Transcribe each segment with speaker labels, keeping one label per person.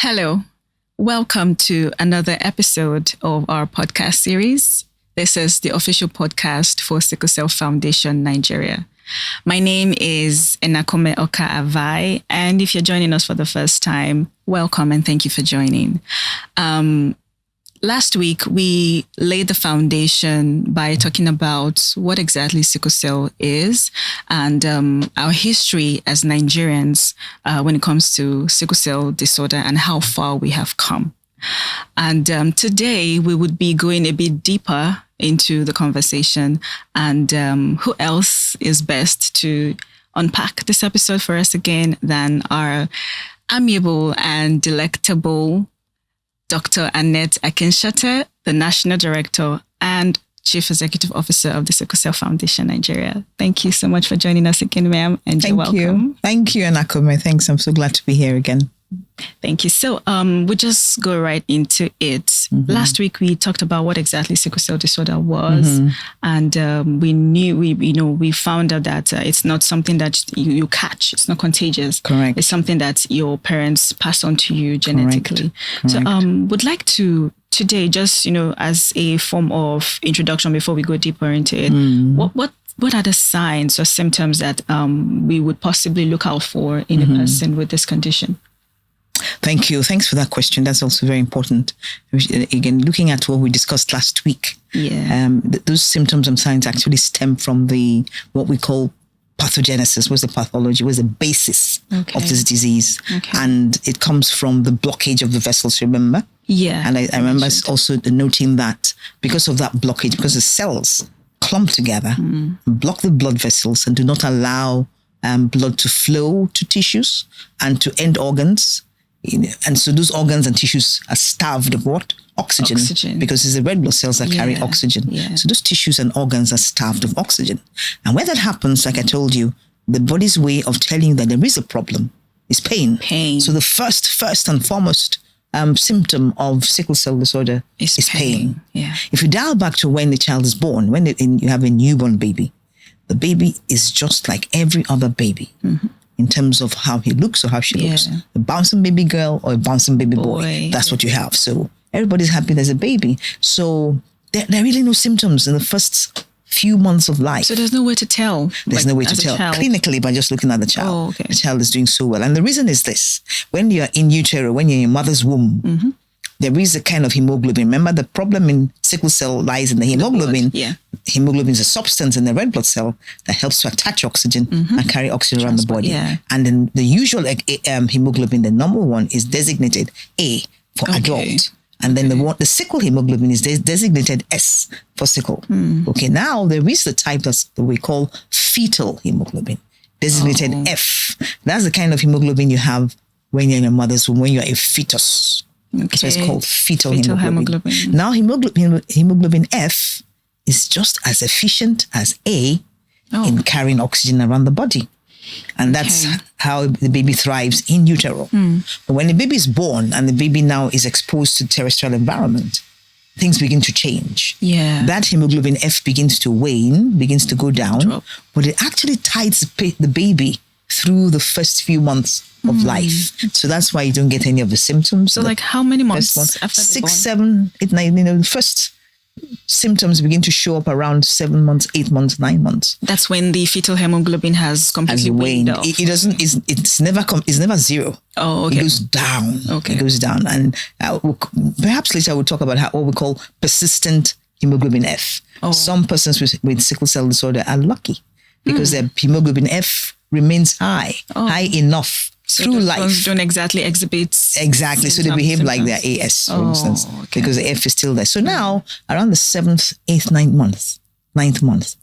Speaker 1: Hello, welcome to another episode of our podcast series. This is the official podcast for Sickle Cell Foundation Nigeria. My name is Enakome Oka Avai, and if you're joining us for the first time, welcome and thank you for joining. Last week, we laid the foundation by talking about what exactly sickle cell is and our history as Nigerians when it comes to sickle cell disorder and how far we have come. And today, we would be going a bit deeper into the conversation. And who else is best to unpack this episode for us again than our amiable and delectable Dr. Annette Akinsete, the National Director and Chief Executive Officer of the Sickle Cell Foundation Nigeria. Thank you so much for joining us again, ma'am, and you're welcome.
Speaker 2: Thank you, Enakome. Thanks. I'm so glad to be here again.
Speaker 1: Thank you. So we'll just go right into it. Mm-hmm. Last week, we talked about what exactly sickle cell disorder was. Mm-hmm. And we found out that it's not something that you catch. It's not contagious.
Speaker 2: Correct.
Speaker 1: It's something that your parents pass on to you genetically.
Speaker 2: Correct.
Speaker 1: So would like to today, just, as a form of introduction before we go deeper into it, what are the signs or symptoms that we would possibly look out for in a person with this condition?
Speaker 2: Thank you. Thanks for that question. That's also very important. Again, looking at what we discussed last week, those symptoms and signs actually stem from what we call pathogenesis. What's the pathology? What's the basis of this disease? Okay. And it comes from the blockage of the vessels, remember?
Speaker 1: Yeah.
Speaker 2: And I remember also noting that because of that blockage, because the cells clump together, block the blood vessels and do not allow blood to flow to tissues and to end organs. And so those organs and tissues are starved of what? Oxygen. Because it's the red blood cells that carry oxygen. Yeah. So those tissues and organs are starved of oxygen. And when that happens, like I told you, the body's way of telling you that there is a problem is pain. So the first and foremost symptom of sickle cell disorder is pain.
Speaker 1: Yeah.
Speaker 2: If you dial back to when the child is born, when you have a newborn baby, the baby is just like every other baby. Mm-hmm. In terms of how he looks or how she looks. A bouncing baby girl or a bouncing baby boy. That's what you have. So everybody's happy there's a baby. So there are really no symptoms in the first few months of life.
Speaker 1: So there's no way to tell.
Speaker 2: There's no way to tell clinically by just looking at the child.
Speaker 1: Oh, okay.
Speaker 2: The child is doing so well. And the reason is this. When you're in utero, when you're in your mother's womb, there is a kind of hemoglobin. Remember, the problem in sickle cell lies in the hemoglobin. Hemoglobin is a substance in the red blood cell that helps to attach oxygen and carry oxygen around the body. Yeah. And then the usual hemoglobin, the number one, is designated A for adult. And then the sickle hemoglobin is designated S for sickle. Okay, now there is the type that we call fetal hemoglobin, designated F. That's the kind of hemoglobin you have when you're in your mother's womb, when you're a fetus. Okay. So it's called fetal hemoglobin. Now, hemoglobin F is just as efficient as A in carrying oxygen around the body. And that's how the baby thrives in utero. But when the baby is born and the baby now is exposed to terrestrial environment, things begin to change. Yeah. That hemoglobin F begins to wane, begins to go down, but it actually ties the baby through the first few months of life. So that's why you don't get any of the symptoms.
Speaker 1: So like how many months after
Speaker 2: 6, 7, 8, 9, the first symptoms begin to show up around 7 months, 8 months, 9 months.
Speaker 1: That's when the fetal hemoglobin has completely waned off.
Speaker 2: It's never zero.
Speaker 1: Oh, okay.
Speaker 2: It goes down. Okay. It goes down. And perhaps later we'll talk about what we call persistent hemoglobin F. Some persons with sickle cell disorder are lucky because their hemoglobin F remains high enough through life.
Speaker 1: Ones don't exactly exhibit.
Speaker 2: Exactly. So they behave like their AS, for instance, because the F is still there. So now, around the 7th, 8th, 9th month,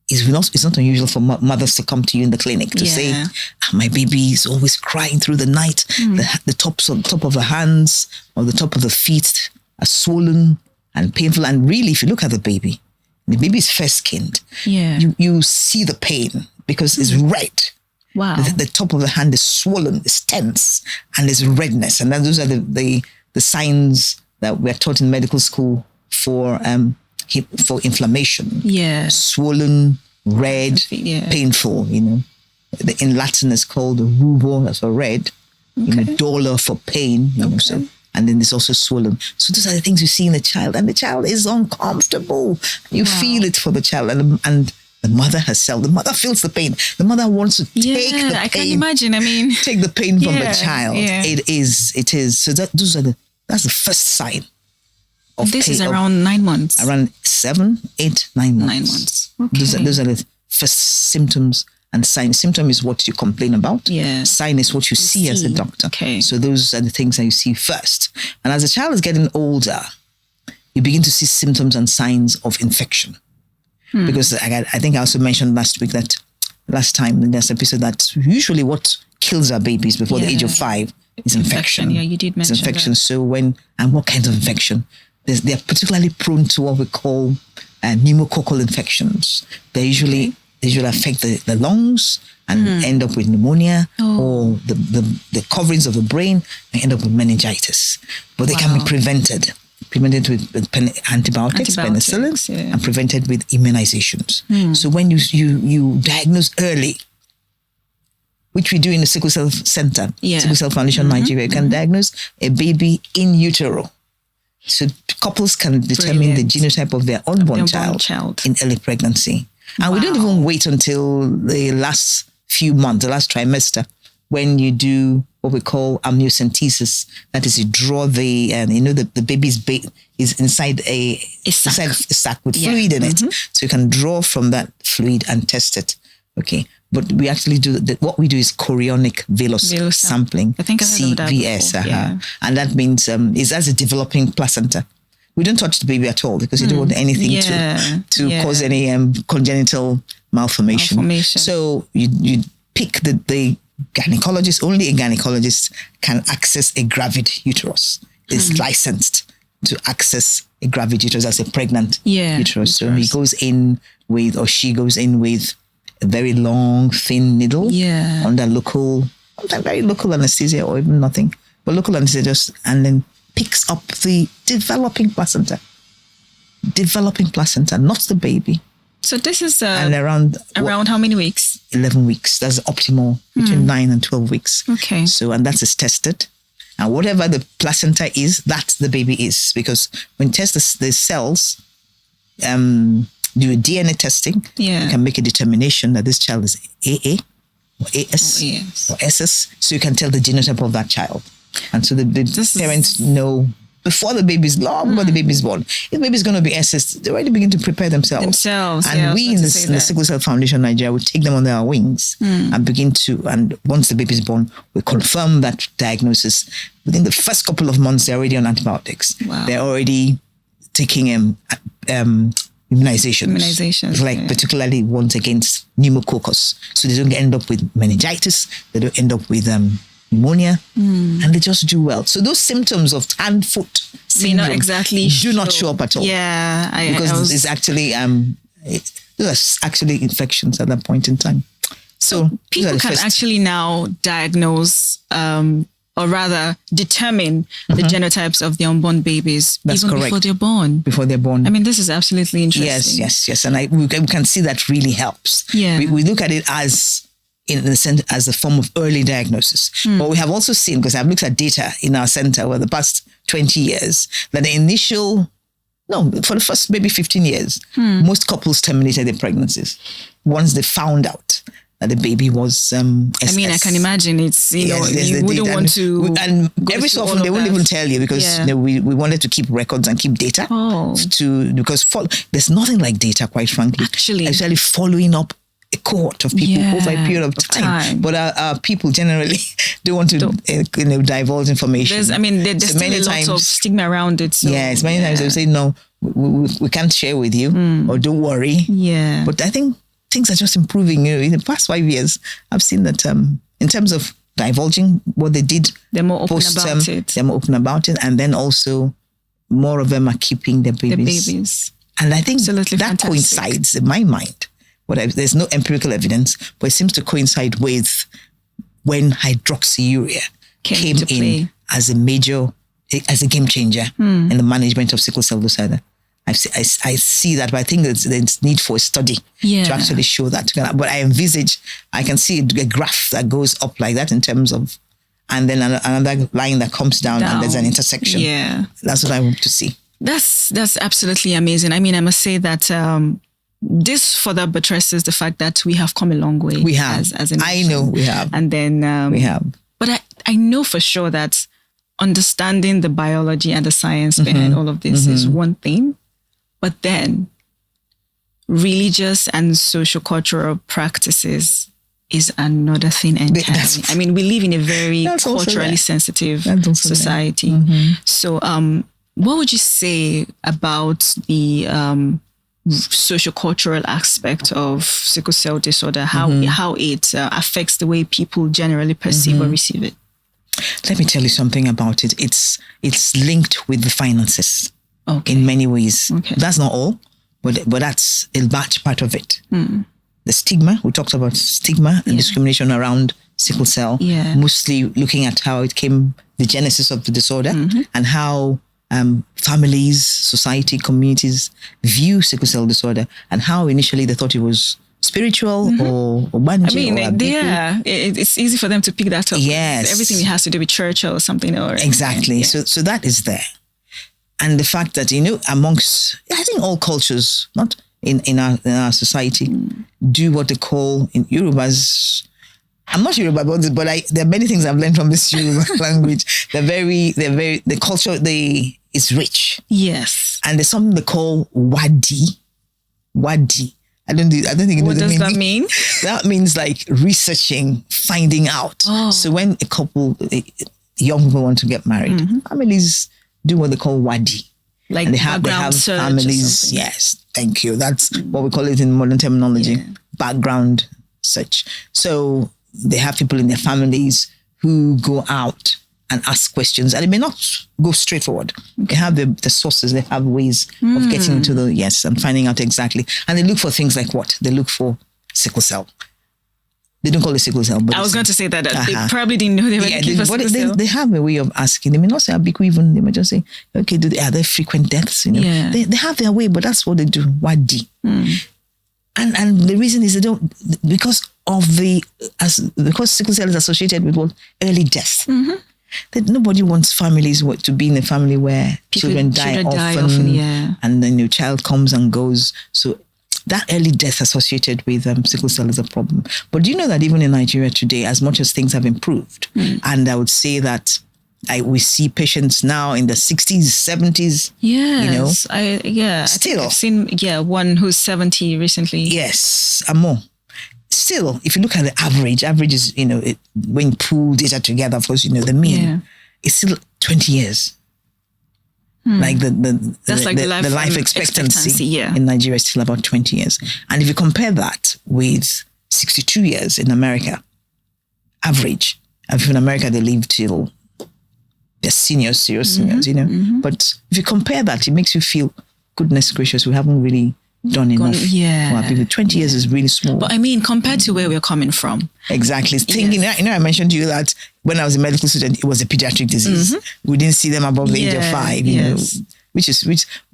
Speaker 2: it's not unusual for mothers to come to you in the clinic to say, my baby is always crying through the night. The top of the hands or the top of the feet are swollen and painful. And really, if you look at the baby is fair-skinned. Yeah. You see the pain because it's red.
Speaker 1: Wow.
Speaker 2: The top of the hand is swollen, it's tense, and there's redness. And then those are the signs that we're taught in medical school for inflammation.
Speaker 1: Yeah.
Speaker 2: Swollen, red, painful, In Latin it's called rubor, that's for red. dollar for pain, so, and then it's also swollen. So those are the things you see in the child, and the child is uncomfortable. You feel it for the child, and the mother herself, the mother feels the pain. The mother wants to take the pain.
Speaker 1: I can imagine. I mean,
Speaker 2: take the pain from the child. Yeah. It is. So that's the first sign.
Speaker 1: This is around 9 months.
Speaker 2: Around 7, 8, 9 months.
Speaker 1: 9 months. Okay.
Speaker 2: Those are the first symptoms and signs. Symptom is what you complain about.
Speaker 1: Yeah.
Speaker 2: Sign is what you see as a doctor.
Speaker 1: Okay.
Speaker 2: So those are the things that you see first. And as the child is getting older, you begin to see symptoms and signs of infection. Because I think I also mentioned last time in this episode that usually what kills our babies before the age of 5 is infection.
Speaker 1: Yeah, you did mention
Speaker 2: it's infection.
Speaker 1: that.
Speaker 2: So what kind of infection? They're particularly prone to what we call pneumococcal infections. They usually affect the lungs and end up with pneumonia, or the coverings of the brain and end up with meningitis. But they can be prevented with antibiotics, penicillin, and prevented with immunizations. So when you diagnose early, which we do in the Sickle Cell Center, Sickle Cell Foundation Nigeria, you can diagnose a baby in utero. So couples can determine the genotype of their unborn child in early pregnancy. And we don't even wait until the last few months, the last trimester, when you do what we call amniocentesis. That is, you draw the baby's is inside a sac with fluid in it. So you can draw from that fluid and test it. Okay. But we actually do what we do is chorionic villus sampling.
Speaker 1: I think I heard of that before.
Speaker 2: And that means it's as a developing placenta. We don't touch the baby at all because you don't want anything to cause any congenital malformation. So you pick the gynecologist. Only a gynecologist can access a gravid uterus. Is licensed to access a gravid uterus as a pregnant uterus. So he goes in with, or she goes in with, a very long, thin needle under very local anesthesia, or even nothing, but local anesthesia, and then picks up the developing placenta, not the baby.
Speaker 1: So this is
Speaker 2: and around
Speaker 1: how many weeks?
Speaker 2: 11 weeks. That's optimal, between 9 and 12 weeks.
Speaker 1: Okay.
Speaker 2: So, and that is tested. And whatever the placenta is, that the baby is. Because when you test the cells, do a DNA testing, you can make a determination that this child is AA or AS or SS. So you can tell the genotype of that child. And so the parents know before the baby's before the baby's born. If the baby's going to be SS, they already begin to prepare themselves. And we in the Sickle Cell Foundation Nigeria will take them under our wings and begin to, and once the baby's born, we confirm that diagnosis. Within the first couple of months, they're already on antibiotics.
Speaker 1: Wow.
Speaker 2: They're already taking immunizations, like particularly ones against pneumococcus. So they don't end up with meningitis, they don't end up with pneumonia, and they just do well. So those symptoms of hand-foot syndrome do not show up at all. Because it's actually those are actually infections at that point in time. So
Speaker 1: people can actually now diagnose or rather determine the genotypes of the unborn babies before they're born.
Speaker 2: Before they're born.
Speaker 1: I mean, this is absolutely interesting.
Speaker 2: Yes. And we can see that really helps.
Speaker 1: Yeah.
Speaker 2: We look at it as a form of early diagnosis. But we have also seen, because I've looked at data in our center over the past 20 years, that for the first maybe 15 years, most couples terminated their pregnancies once they found out that the baby was SS.
Speaker 1: I mean, I can imagine it's, you wouldn't want to.
Speaker 2: And every so often they won't even tell you because we wanted to keep records and keep data. Because there's nothing like data, quite frankly. Actually following up a cohort of people over a period of time. But our people generally don't want to divulge information.
Speaker 1: There's still a lot of stigma around it. So,
Speaker 2: many times they say, no, we can't share with you, or don't worry.
Speaker 1: Yeah.
Speaker 2: But I think things are just improving. In the past 5 years, I've seen that in terms of divulging what they did,
Speaker 1: they're more open about it.
Speaker 2: They're more open about it, and then also more of them are keeping their babies. And I think that coincides in my mind. There's no empirical evidence, but it seems to coincide with when hydroxyurea came in as a game changer in the management of sickle cell disorder. I see that, but I think there's need for a study to actually show that. But I can see a graph that goes up like that in terms of and then another line that comes down and there's an intersection.
Speaker 1: Yeah.
Speaker 2: That's what I hope to see.
Speaker 1: That's absolutely amazing. I mean, I must say that this further buttresses the fact that we have come a long way.
Speaker 2: We have.
Speaker 1: As a nation.
Speaker 2: I know we have.
Speaker 1: And then
Speaker 2: we have.
Speaker 1: But I know for sure that understanding the biology and the science behind all of this is one thing, but then religious and socio-cultural practices is another thing entirely. I mean, we live in a very culturally sensitive society. So what would you say about the socio-cultural aspect of sickle cell disorder, how it affects the way people generally perceive or receive it?
Speaker 2: Let me tell you something about it. It's linked with the finances in many ways. That's not all, but that's a large part of it. The stigma, we talked about stigma and discrimination around sickle cell, mostly looking at how it came, the genesis of the disorder, and how families, society, communities view sickle cell disorder, and how initially they thought it was spiritual or banji. I mean,
Speaker 1: it's easy for them to pick that up.
Speaker 2: Yes.
Speaker 1: Everything has to do with church or something.
Speaker 2: Exactly. So that is there. And the fact that, amongst, I think all cultures, not in our society, do what they call in Yorubas. I'm not Yoruba about it, but there are many things I've learned from this Yoruba language. The culture, is rich.
Speaker 1: Yes.
Speaker 2: And there's something they call wadi. Wadi. I don't think you know
Speaker 1: what does that mean?
Speaker 2: That means like researching, finding out. So when a couple, young people want to get married, families do what they call wadi.
Speaker 1: Like
Speaker 2: they have families. Yes, thank you. That's what we call it in modern terminology. Background search. So they have people in their families who go out and ask questions, and it may not go straight forward. They have the sources, they have ways of getting into and finding out exactly. And they look for things like what? They look for sickle cell. They don't call it sickle cell. But
Speaker 1: I was going to say that they probably didn't know they were looking for sickle cell.
Speaker 2: They have a way of asking. They may not say Abiku even. They may just say, okay, are there frequent deaths? They have their way, but that's what they do. Wadi. And the reason is they don't, because sickle cell is associated with what? Early death. That nobody wants families to be in a family where children die often, and then your child comes and goes. So that early death associated with sickle cell is a problem. But do you know that even in Nigeria today, as much as things have improved, and I would say that we see patients now in the 60s, 70s.
Speaker 1: Yes,
Speaker 2: still.
Speaker 1: I've seen one who's 70 recently.
Speaker 2: Yes, and more. Still, if you look at the average is, when you pool data together, of course, the mean, it's still 20 years. Like the life expectancy in Nigeria is still about 20 years. And if you compare that with 62 years in America, average, and in America they live till they're serious seniors, But if you compare that, it makes you feel, goodness gracious, we haven't really done enough for our people. 20 years is really small.
Speaker 1: But I mean, compared to where we're coming from.
Speaker 2: Exactly. Thinking, I mentioned to you that when I was a medical student, it was a pediatric disease. We didn't see them above the age of 5, which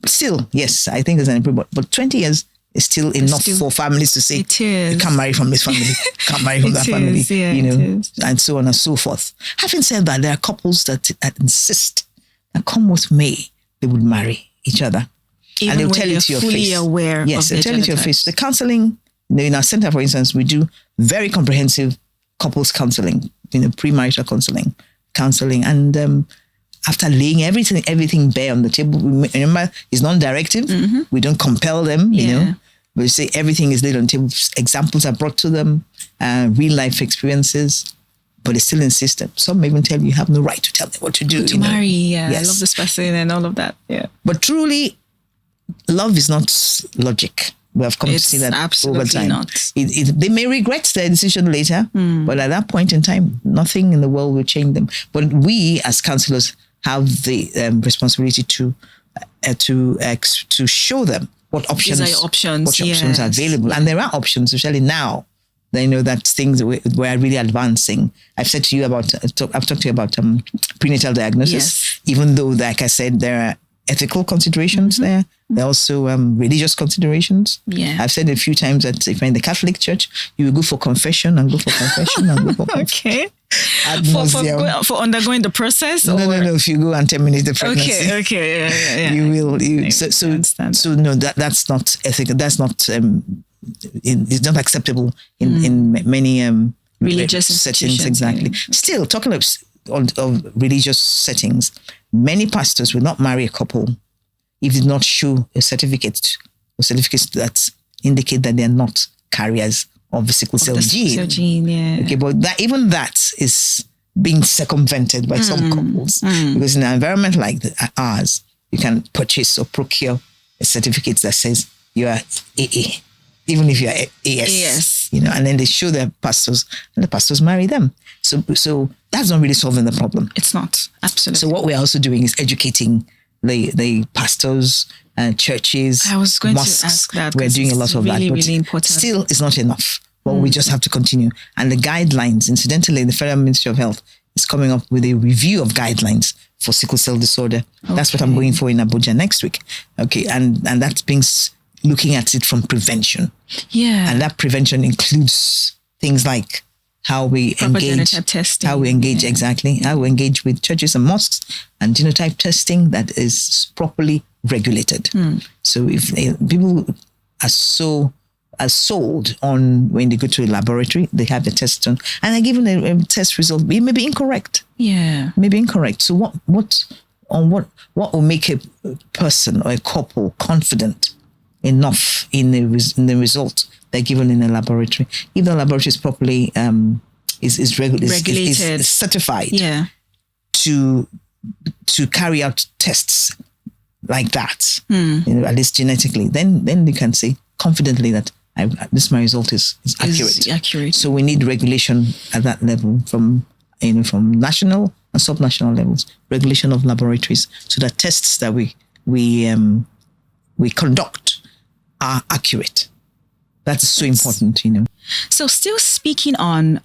Speaker 2: still, yes, I think there's an improvement. But 20 years is still enough for families to say, you can't marry from this family, can't marry from that family, and so on and so forth. Having said that, there are couples that insist that come what may, they would marry each other.
Speaker 1: Even
Speaker 2: and they'll
Speaker 1: when
Speaker 2: tell you to your face.
Speaker 1: Aware
Speaker 2: yes,
Speaker 1: they'll
Speaker 2: tell you to your face. The counseling, in our center, for instance, we do very comprehensive couples counseling, premarital counseling, and after laying everything bare on the table, remember, it's non-directive. We don't compel them, We say everything is laid on the table. Examples are brought to them, real life experiences. But they still insist. Some may even tell you have no right to tell them what to do.
Speaker 1: To marry, yes. I love this person and all of that. Yeah.
Speaker 2: But truly, love is not logic. We have come to see that over time.
Speaker 1: Not.
Speaker 2: They may regret their decision later, but at that point in time, nothing in the world will change them. But we, as counselors, have the responsibility to show them what options are available, and there are options, especially now. They know that things were really advancing. I've talked to you about prenatal diagnosis, even though, like I said, there are ethical considerations there. There are also religious considerations.
Speaker 1: Yeah.
Speaker 2: I've said a few times that if you're in the Catholic Church, you will go for confession and go for confession and go for confession.
Speaker 1: Okay. For undergoing the process?
Speaker 2: No. If you go and terminate the pregnancy.
Speaker 1: Okay. Yeah.
Speaker 2: You will.
Speaker 1: So
Speaker 2: no, that's not ethical. That's not. It's not acceptable in many
Speaker 1: religious
Speaker 2: settings. Exactly. Still, talking of religious settings, many pastors will not marry a couple if they do not show a certificate or certificates that indicate that they are not carriers of the sickle cell gene.
Speaker 1: Yeah.
Speaker 2: Okay, but that is being circumvented by some couples because in an environment like ours, you can purchase or procure a certificate that says you are AA, even if you are AS. And then they show their pastors, and the pastors marry them. So that's not really solving the problem.
Speaker 1: It's not, absolutely.
Speaker 2: So what we're also doing is educating the pastors, churches,
Speaker 1: I was going
Speaker 2: mosques.
Speaker 1: to ask that.
Speaker 2: We're doing a lot of that, but
Speaker 1: really important.
Speaker 2: Still, it's not enough. But we just have to continue. And the guidelines, incidentally, the Federal Ministry of Health is coming up with a review of guidelines for sickle cell disorder. Okay. That's what I'm going for in Abuja next week. Okay, and that's being looking at it from prevention.
Speaker 1: Yeah.
Speaker 2: And that prevention includes things like how we engage with churches and mosques, and genotype testing that is properly regulated. So if people are sold on when they go to a laboratory, they have the test done, and are given a test result, it may be incorrect.
Speaker 1: Yeah,
Speaker 2: maybe incorrect. So what will make a person or a couple confident enough in the result they're given in a laboratory? If the laboratory is properly is regulated, is certified, to carry out tests like that, at least genetically, then they can say confidently that my result is accurate. So we need regulation at that level from national and subnational levels, regulation of laboratories, so that tests that we conduct are accurate. That's so important,
Speaker 1: So still speaking on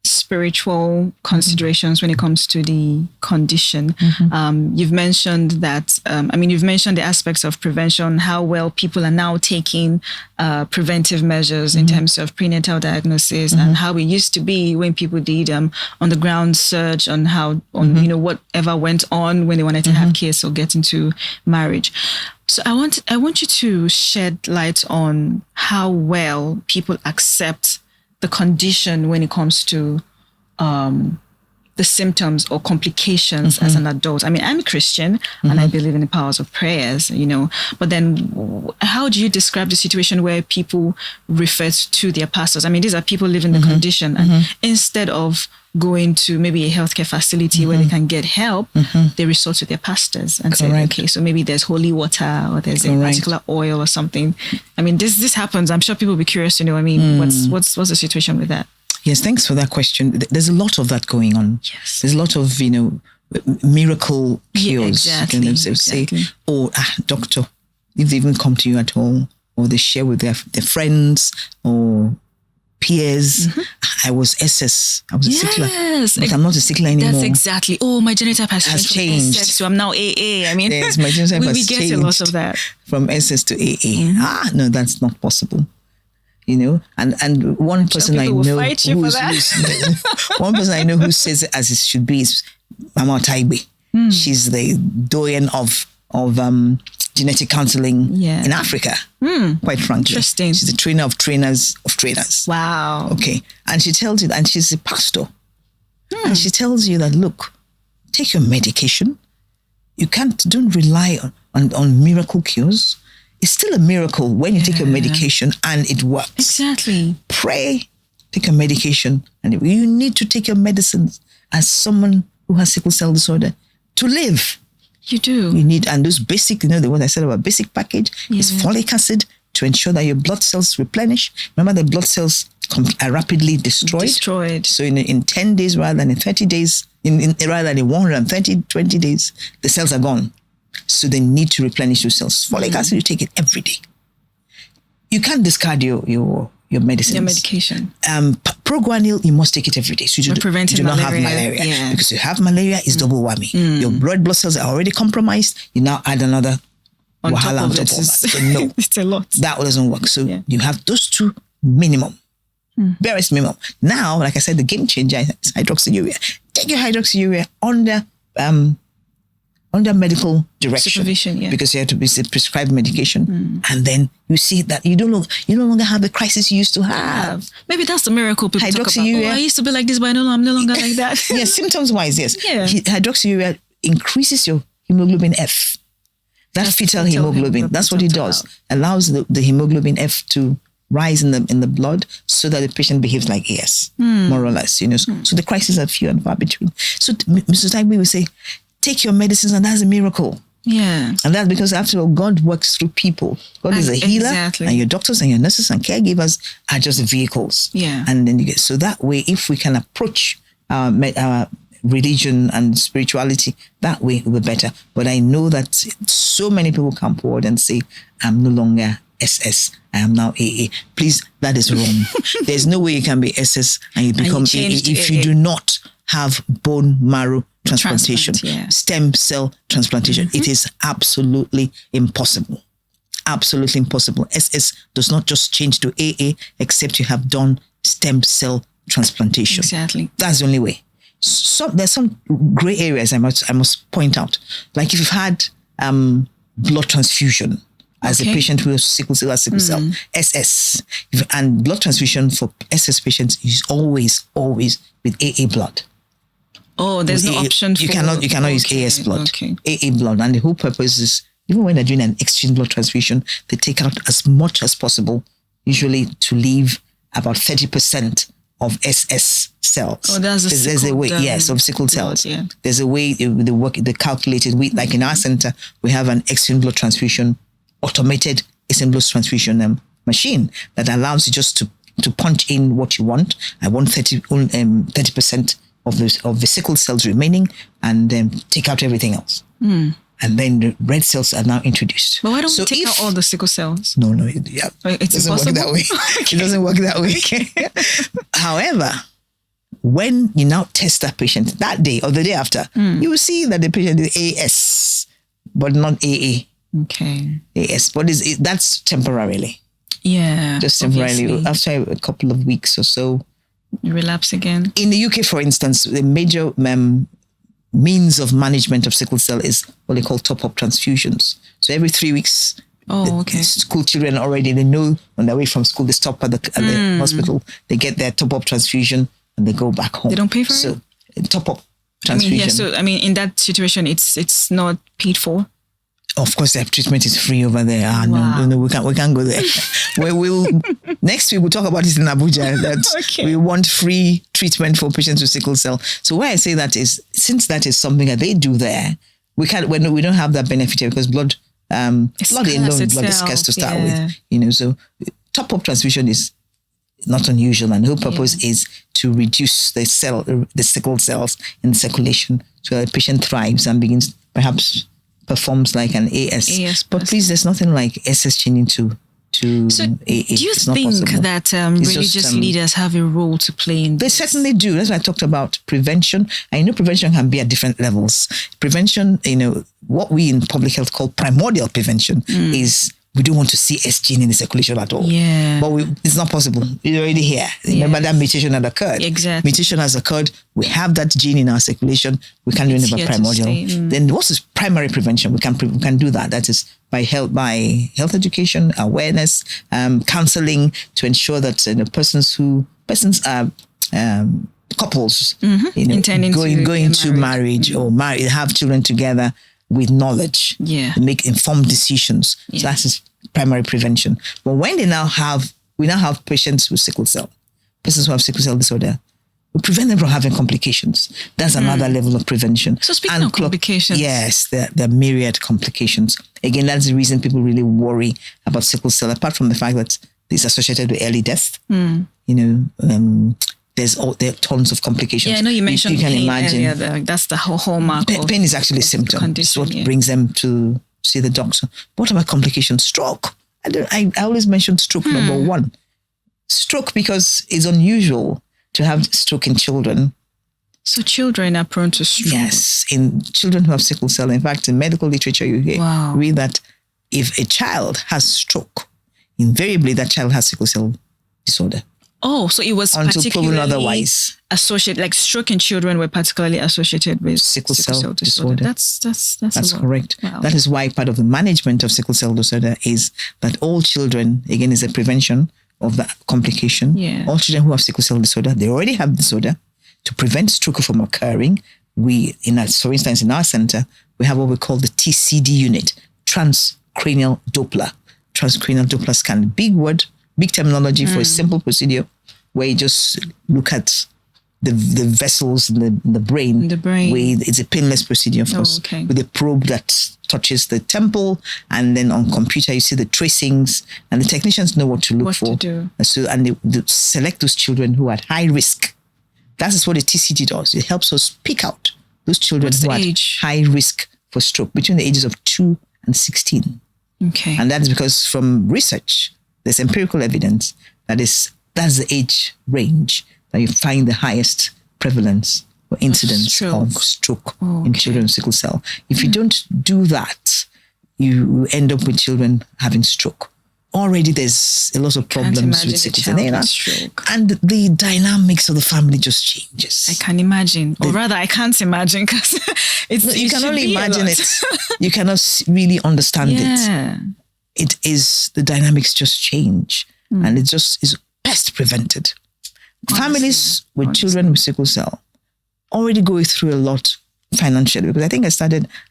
Speaker 1: spiritual considerations when it comes to the condition, you've mentioned that, you've mentioned the aspects of prevention, how well people are now taking preventive measures in terms of prenatal diagnosis, and how it used to be when people did on-the-ground search on whatever went on when they wanted to have kids or get into marriage. So I want you to shed light on how well people accept the condition when it comes to the symptoms or complications as an adult. I'm a Christian and I believe in the powers of prayers, but then how do you describe the situation where people refer to their pastors? These are people living the condition, and instead of going to maybe a healthcare facility where they can get help, they resort to their pastors and say, okay, so maybe there's holy water or there's a particular oil or something. This happens. I'm sure people will be curious to know, what's the situation with that?
Speaker 2: Yes, thanks for that question. There's a lot of that going on.
Speaker 1: Yes.
Speaker 2: There's a lot of, miracle cures.
Speaker 1: Yeah, exactly.
Speaker 2: Say, doctor, if they even come to you at all, or they share with their friends or peers. I was SS. I was a sickler. But I'm not a sickler anymore.
Speaker 1: That's exactly. Oh, my genotype has
Speaker 2: changed.
Speaker 1: SS, so I'm now AA.
Speaker 2: Yes, my genotype has changed.
Speaker 1: We get a lot of that.
Speaker 2: From SS to AA. No, that's not possible. And one person I know one person I know who says it as it should be is Mama Taibe. She's the doyen of genetic counseling in Africa. Quite frankly,
Speaker 1: interesting.
Speaker 2: She's the trainer of trainers of trainers.
Speaker 1: Wow.
Speaker 2: Okay, and she tells you, and she's a pastor, and she tells you that, look, take your medication. Don't rely on miracle cures. It's still a miracle when you take your medication and it works. Exactly. Pray, take your medication, and you need to take your medicines as someone who has sickle cell disorder to live.
Speaker 1: You do.
Speaker 2: You need, and those basic, the what I said about basic package is folic acid to ensure that your blood cells replenish. Remember, the blood cells are rapidly destroyed. So in 10 days rather than in 30 days, rather than in 130, 20 days, the cells are gone. So they need to replenish those cells. Folic acid, you take it every day. You can't discard your your medicines.
Speaker 1: Your medication.
Speaker 2: Proguanil, you must take it every day. So you do not have malaria.
Speaker 1: Yeah.
Speaker 2: Because you have malaria, it's double whammy. Your blood cells are already compromised. You now add another wahala on top of that. So no,
Speaker 1: it's a lot.
Speaker 2: That doesn't work. So you have those two minimum. Barest minimum. Now, like I said, the game changer is hydroxyurea. Take your hydroxyurea under medical direction,
Speaker 1: supervision,
Speaker 2: because you have to be prescribed medication, and then you see that you no longer have the crisis you used to have.
Speaker 1: Maybe that's the miracle people talk about. Oh, I used to be like this, but I'm no longer like that.
Speaker 2: Yes, symptoms wise, yes.
Speaker 1: Yeah.
Speaker 2: Hydroxyurea increases your hemoglobin F. That's fetal hemoglobin. That's what it does. Allows the hemoglobin F to rise in the blood so that the patient behaves like AS, more or less. So the crises are few and far between. So Mr. Tagbe will say, take your medicines, and that's a miracle.
Speaker 1: Yeah.
Speaker 2: And that's because, after all, God works through people. God is a healer, and your doctors and your nurses and caregivers are just vehicles.
Speaker 1: Yeah.
Speaker 2: And then so that way, if we can approach our religion and spirituality that way, it will be better. But I know that so many people come forward and say, I'm no longer SS, I am now AA. Please, that is wrong. There's no way you can be SS and you become AA if you do not have bone marrow transplantation, stem cell transplantation. It is absolutely impossible. Absolutely impossible. SS does not just change to AA except you have done stem cell transplantation.
Speaker 1: Exactly.
Speaker 2: That's the only way. So there's some gray areas I must point out. Like if you've had blood transfusion as a patient who has sickle cell, SS, and blood transfusion for SS patients is always with AA blood.
Speaker 1: Oh, there's no option for...
Speaker 2: You cannot use AS blood. AA blood. And the whole purpose is, even when they're doing an exchange blood transfusion, they take out as much as possible, usually to leave about 30% of SS cells.
Speaker 1: Oh, there's
Speaker 2: a way, of sickle cells.
Speaker 1: Blood, yeah.
Speaker 2: There's a way they calculated. Like in our center, we have an exchange blood transfusion, automated exchange blood transfusion machine that allows you just to punch in what you want. I want 30% of the sickle cells remaining, and then take out everything else. And then the red cells are now introduced.
Speaker 1: But why don't we take out all the sickle cells?
Speaker 2: No, it doesn't work that way. It doesn't work that way. However, when you now test that patient that day or the day after, you will see that the patient is AS, but not AA.
Speaker 1: Okay.
Speaker 2: AS, but that's temporarily.
Speaker 1: Yeah.
Speaker 2: Just temporarily. Obviously. After a couple of weeks or so,
Speaker 1: relapse again.
Speaker 2: In the UK, for instance, the major means of management of sickle cell is what they call top-up transfusions. So every 3 weeks, school children already, they know on their way from school, they stop at the hospital, they get their top-up transfusion, and they go back home.
Speaker 1: They don't pay for it?
Speaker 2: So top-up transfusion.
Speaker 1: In that situation, it's not paid for?
Speaker 2: Of course, the treatment is free over there. No, we can't go there. Next week we'll talk about it in Abuja. That we want free treatment for patients with sickle cell. So why I say that is, since that is something that they do there, we don't have that benefit here, because blood is scarce to start with. So top up transfusion is not unusual, and the whole purpose is to reduce the sickle cells in circulation, so that the patient thrives and performs like an AS. But please, there's nothing like SS changing to AA.
Speaker 1: Do you think that religious leaders have a role to play in this?
Speaker 2: They certainly do. That's why I talked about prevention. I know prevention can be at different levels. Prevention, what we in public health call primordial prevention is, we don't want to see S gene in the circulation at all.
Speaker 1: Yeah.
Speaker 2: But it's not possible. It's already here. Remember that mutation had occurred.
Speaker 1: Exactly.
Speaker 2: Mutation has occurred. We have that gene in our circulation. We can't do anything about primordial. Then what's this primary prevention? We can do that. That is by health education, awareness, counseling, to ensure that persons are couples, going to marriage or have children together, with knowledge, make informed decisions. So that's primary prevention. But when we now have patients with sickle cell, persons who have sickle cell disorder, we prevent them from having complications. That's another level of prevention.
Speaker 1: So speaking of complications.
Speaker 2: Yes, there are myriad complications. Again, that's the reason people really worry about sickle cell, apart from the fact that it's associated with early death. There are tons of complications.
Speaker 1: Yeah, I know you mentioned
Speaker 2: pain
Speaker 1: earlier. That's the hallmark.
Speaker 2: Pain is actually a symptom. It's what brings them to see the doctor. What about complications? Stroke. I always mention stroke number one. Stroke, because it's unusual to have stroke in children.
Speaker 1: So children are prone to stroke?
Speaker 2: Yes, in children who have sickle cell. In fact, in medical literature, you read that if a child has stroke, invariably that child has sickle cell disorder.
Speaker 1: Oh, so it was
Speaker 2: until proven
Speaker 1: particularly
Speaker 2: otherwise.
Speaker 1: Associated, like stroke in children were particularly associated with
Speaker 2: sickle cell disorder.
Speaker 1: That's
Speaker 2: correct.
Speaker 1: Wow.
Speaker 2: That is why part of the management of sickle cell disorder is that all children, again, is a prevention of the complication.
Speaker 1: Yeah.
Speaker 2: All children who have sickle cell disorder, they already have disorder. To prevent stroke from occurring, for instance, in our center, we have what we call the TCD unit, transcranial Doppler scan. Big word, big terminology for a simple procedure where you just look at the vessels in the brain. It's a painless procedure, of course, with a probe that touches the temple, and then on computer you see the tracings, and the technicians know what to look for. And they select those children who are at high risk. That is what the TCD does. It helps us pick out those children who are at high risk for stroke between the ages of 2 and 16.
Speaker 1: Okay.
Speaker 2: And that is because from research, there's empirical evidence that's the age range that you find the highest prevalence or incidence of stroke in children with sickle cell. If you don't do that, you end up with children having stroke. Already there's a lot of problems with sickle cell. And the dynamics of the family just changes.
Speaker 1: I can imagine. Or rather, I can't imagine, because
Speaker 2: you can only imagine it. You cannot really understand it. It is, the dynamics just change. And it just is best prevented. Families with children with sickle cell already go through a lot financially, because I think I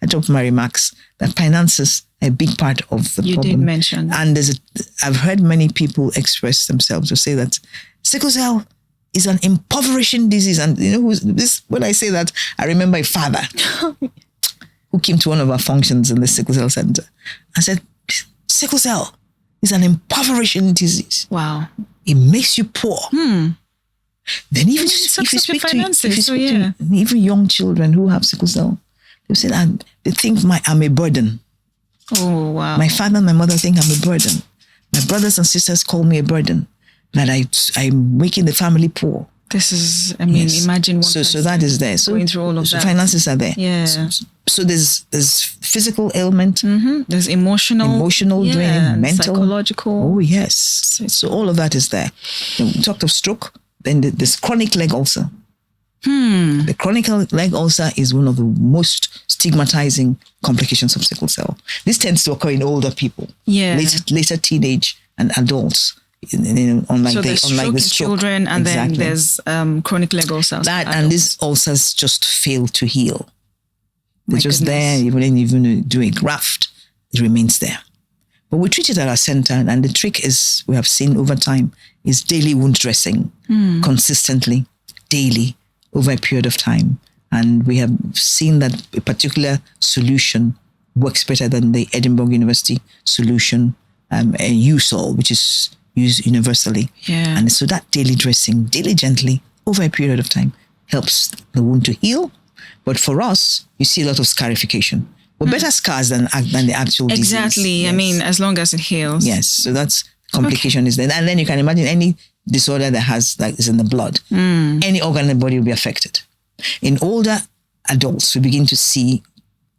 Speaker 2: talked to my remarks that finances are a big part of the problem.
Speaker 1: You did mention.
Speaker 2: And I've heard many people express themselves to say that sickle cell is an impoverishing disease. And when I say that, I remember a father who came to one of our functions in the sickle cell center and said, sickle cell is an impoverishing disease.
Speaker 1: Wow.
Speaker 2: It makes you poor. Then if you speak to even young children who have sickle cell, they say that they think I'm a burden.
Speaker 1: Oh, wow.
Speaker 2: My father and my mother think I'm a burden. My brothers and sisters call me a burden, that I'm making the family poor.
Speaker 1: This is, imagine one
Speaker 2: so that is there. So
Speaker 1: going through all of that.
Speaker 2: Finances are there.
Speaker 1: Yeah.
Speaker 2: So there's physical ailment.
Speaker 1: There's emotional
Speaker 2: draining, mental,
Speaker 1: psychological.
Speaker 2: Oh yes. So all of that is there. We talked of stroke. Then there's chronic leg ulcer. The chronic leg ulcer is one of the most stigmatizing complications of sickle cell. This tends to occur in older people.
Speaker 1: Yeah.
Speaker 2: Later teenage and adults. Unlike the stroke,
Speaker 1: children, and then there's chronic leg ulcers.
Speaker 2: And these ulcers just fail to heal. They're just there. Even do a graft, it remains there. But we treat it at our center, and the trick is, we have seen over time, is daily wound dressing, consistently, daily, over a period of time. And we have seen that a particular solution works better than the Edinburgh University solution, USOL, which is used universally.
Speaker 1: Yeah.
Speaker 2: And so that daily dressing, diligently, over a period of time, helps the wound to heal. But for us, you see a lot of scarification. But better scars than the actual disease.
Speaker 1: Exactly. Yes. As long as it heals.
Speaker 2: Yes. So that's complication is there. And then you can imagine any disorder that is in the blood. Any organ in the body will be affected. In older adults, we begin to see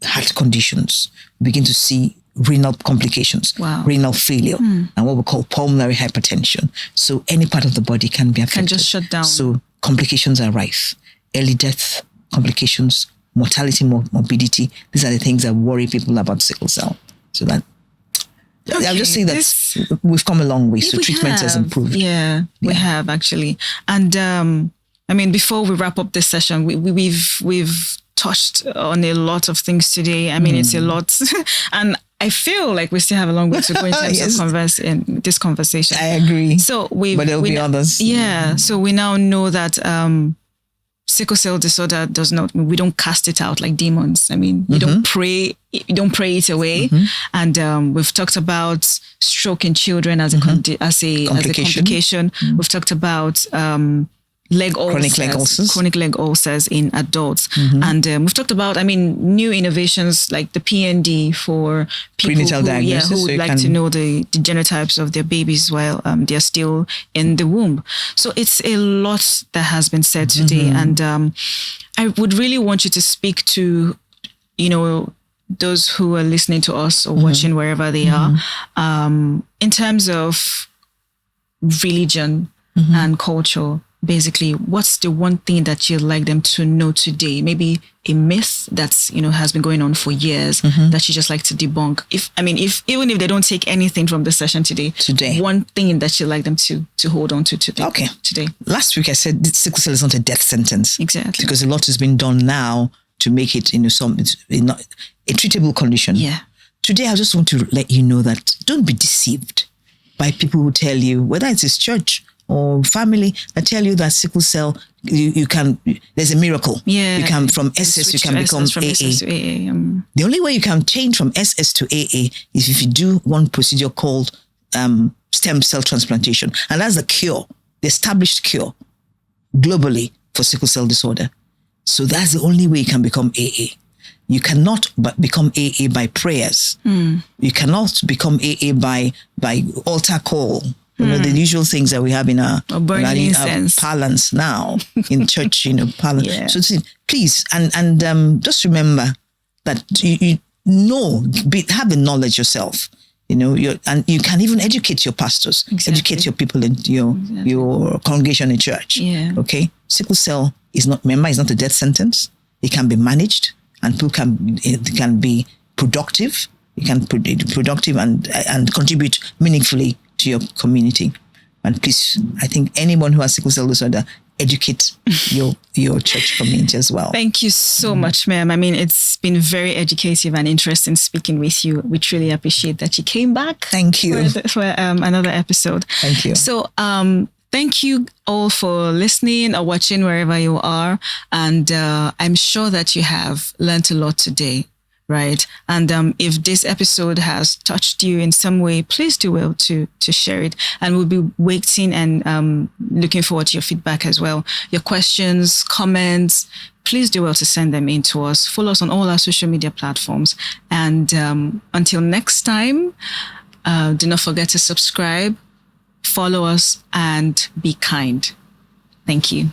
Speaker 2: heart conditions. We begin to see renal complications, renal failure, and what we call pulmonary hypertension. So any part of the body can be affected.
Speaker 1: Can just shut down.
Speaker 2: So complications are rife. Early death complications, mortality, morbidity. These are the things that worry people about sickle cell. So that I'll just say that we've come a long way. So treatment has improved.
Speaker 1: Yeah, we have actually. And before we wrap up this session, we've touched on a lot of things today. It's a lot, and I feel like we still have a long way to go in terms of in this conversation.
Speaker 2: I agree.
Speaker 1: So
Speaker 2: but there will be others.
Speaker 1: Yeah. So we now know that sickle cell disorder we don't cast it out like demons. You don't pray it away. And we've talked about stroke in children as a complication. We've talked about
Speaker 2: chronic
Speaker 1: leg ulcers in adults. And we've talked about, new innovations like the PND for people who would like to know the genotypes of their babies while they're still in the womb. So it's a lot that has been said today. And I would really want you to speak to, those who are listening to us or watching wherever they are, in terms of religion and culture. Basically, what's the one thing that you'd like them to know today? Maybe a myth that's, has been going on for years that you just like to debunk. Even if they don't take anything from the session today, one thing that you'd like them to hold on to today.
Speaker 2: Last week I said sickle cell is not a death sentence.
Speaker 1: Exactly.
Speaker 2: Because a lot has been done now to make it, a treatable condition.
Speaker 1: Yeah.
Speaker 2: Today I just want to let you know that don't be deceived by people who tell you, whether it's his church or family, that tell you that sickle cell, you can, there's a miracle.
Speaker 1: Yeah.
Speaker 2: You can, from SS, you can become AA.
Speaker 1: SS to AA.
Speaker 2: The only way you can change from SS to AA is if you do one procedure called stem cell transplantation. And that's the cure, the established cure globally for sickle cell disorder. So that's the only way you can become AA. You cannot become AA by prayers. You cannot become AA by altar call. The usual things that we have in our parlance now in church, parlance. Yeah. So please, and just remember that you have the knowledge yourself. And you can even educate your pastors, educate your people in your congregation in church.
Speaker 1: Yeah.
Speaker 2: Okay. Sickle cell is not a death sentence. It can be managed, and people can be productive. You can be productive and contribute meaningfully to your community. And please, I think anyone who has sickle cell disorder, educate your church community as well.
Speaker 1: Thank you so much, ma'am. It's been very educative and interesting speaking with you. We truly appreciate that you came back.
Speaker 2: Thank you.
Speaker 1: For another episode.
Speaker 2: Thank you.
Speaker 1: So, thank you all for listening or watching wherever you are. And I'm sure that you have learned a lot today. Right. And if this episode has touched you in some way, please do well to share it. And we'll be waiting and looking forward to your feedback as well. Your questions, comments, please do well to send them in to us. Follow us on all our social media platforms. And until next time, do not forget to subscribe, follow us, and be kind. Thank you.